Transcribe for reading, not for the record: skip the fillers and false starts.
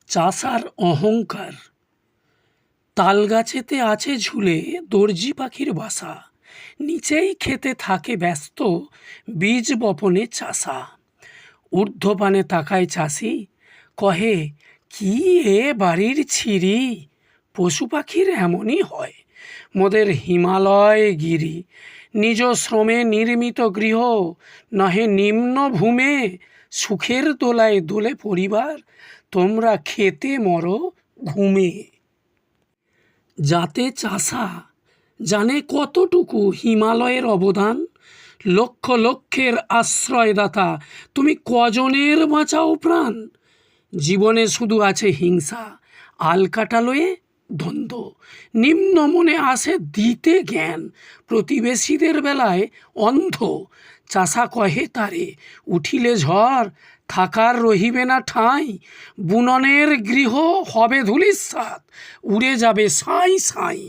চাষার অহংকার। তালগাছেতে আছে ঝুলে দর্জি পাখির বাসা, নিচেই খেতে থাকে ব্যস্ত বীজ বপনে চাষা। ঊর্ধ্বপানে তাকায় চাষি, কহে কি এ বাড়ির ছিরি, পশু পাখির এমনই হয় মোদের হিমালয় গিরি। নিজ শ্রমে নির্মিত গৃহ নহে নিম্ন ভূমে, সুখের দোলায় দোলে পরিবার, তোমরা খেতে মরো ঘুমে। যাতে চাষা জানে কতটুকু হিমালয়ের অবদান, লক্ষ লক্ষের আশ্রয়দাতা, তুমি কজনের বাঁচাও প্রাণ। জীবনে শুধু আছে হিংসা, আলকাটালয়ে দ্বন্দ্ব, নিম্ন মনে আসে দিতে জ্ঞান, প্রতিবেশীদের বেলায় অন্ধ। চাষা কহে তারে, উঠিলে ঝড় থাকার রহিবে না ঠাঁই, বুননের গৃহ হবে ধূলিসাৎ, উড়ে যাবে সাঁই সাঁই।